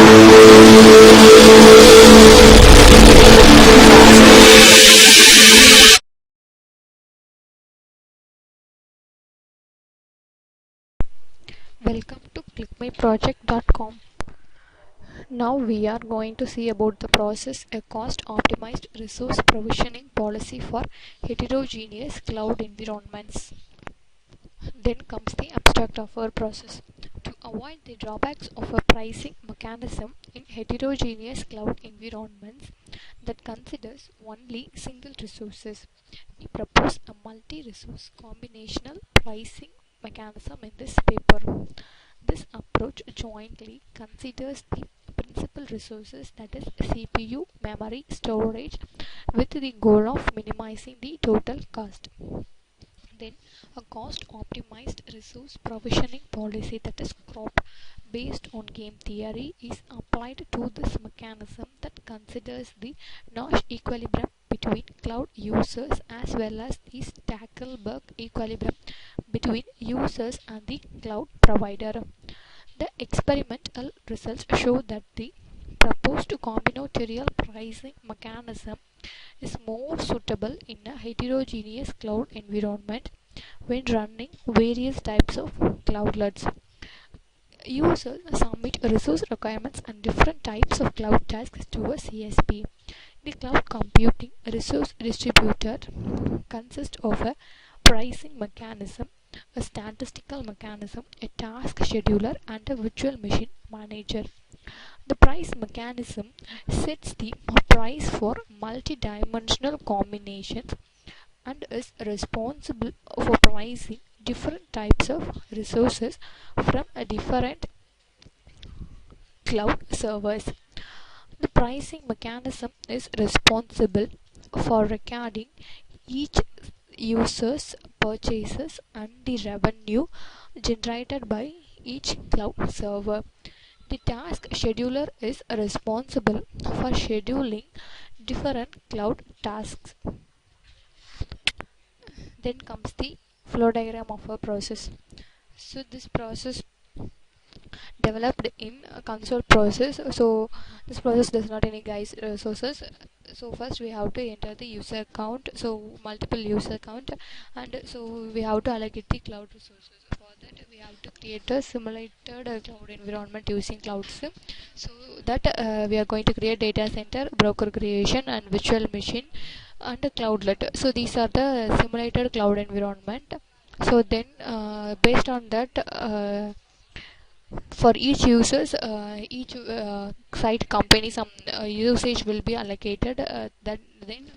Welcome to clickmyproject.com. Now we are going to see about the process a cost optimized resource provisioning policy for heterogeneous cloud environments. Then comes the abstract of our process. To avoid the drawbacks of a pricing mechanism in heterogeneous cloud environments that considers only single resources, we propose a multi-resource combinational pricing mechanism in this paper. This approach jointly considers the principal resources, that is CPU, memory, storage, with the goal of minimizing the total cost. Then a cost optimized resource provisioning policy, that is CROP, based on game theory is applied to this mechanism that considers the Nash equilibrium between cloud users as well as the Stackelberg equilibrium between users and the cloud provider. The experimental results show that the proposed combinatorial pricing mechanism is more suitable in a heterogeneous cloud environment when running various types of cloudlets. Users submit resource requirements and different types of cloud tasks to a CSP. The cloud computing resource distributor consists of a pricing mechanism, a statistical mechanism, a task scheduler, and a virtual machine manager. The price mechanism sets the price for multi-dimensional combinations and is responsible for pricing different types of resources from a different cloud servers. The pricing mechanism is responsible for recording each user's purchases and the revenue generated by each cloud server. The task scheduler is responsible for scheduling different cloud tasks. Then comes the flow diagram of a process. So this process developed in a console process. So this process does not any guys resources. So first we have to enter the user count, so multiple user count, and so we have to allocate the cloud resources. For that we have to create a simulated cloud environment using clouds. So that we are going to create data center, broker creation, and virtual machine, and a cloudlet. So these are the simulated cloud environment. So then based on that, for each users, each site company, some usage will be allocated. That then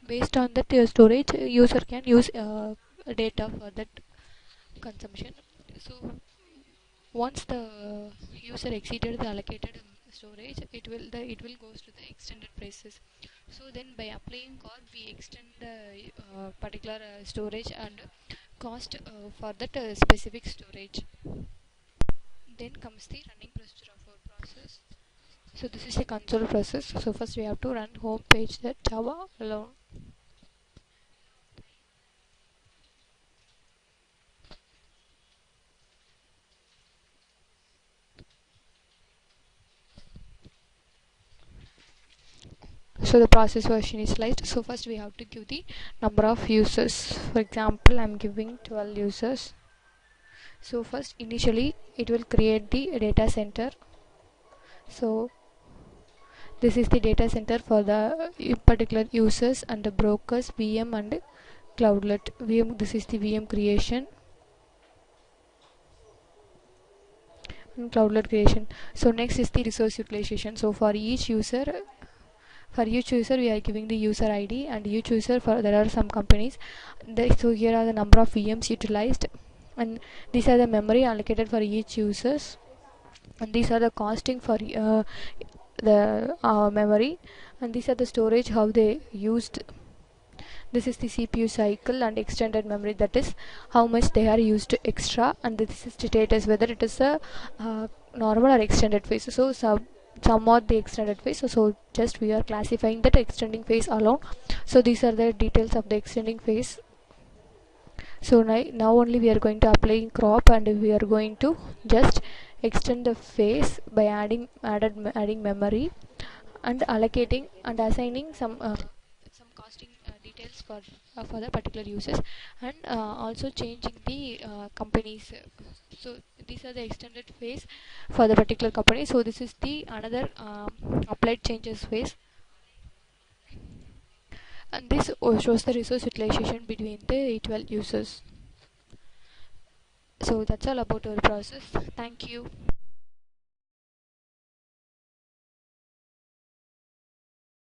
based on that storage, user can use data for that consumption. So once the user exceeded the allocated storage, it will goes to the extended prices. So then by applying COR, we extend the particular storage and cost for that specific storage. Then comes the running procedure of our process. So this is a console process. So first we have to run home page that Java alone. So the process was initialized. So first we have to give the number of users. For example, I'm giving 12 users. So first initially it will create the data center. So this is the data center for the particular users and the brokers, VM and cloudlet. VM, this is the VM creation and cloudlet creation. So next is the resource utilization. So for each user we are giving the user ID, and each user, for there are some companies. So here are the number of VMs utilized, and these are the memory allocated for each users, and these are the costing for the memory, and these are the storage how they used. This is the CPU cycle and extended memory, that is how much they are used extra, and this is the status whether it is a normal or extended phase. So somewhat the extended phase, so just we are classifying that extending phase alone. So these are the details of the extending phase. So now only we are going to apply crop, and we are going to just extend the face by adding memory and allocating and assigning some costing details for the particular users, and also changing the companies. So these are the extended phase for the particular company. So this is the another applied changes phase, and this shows the resource utilization between the 12 users. So that's all about our process. Thank you.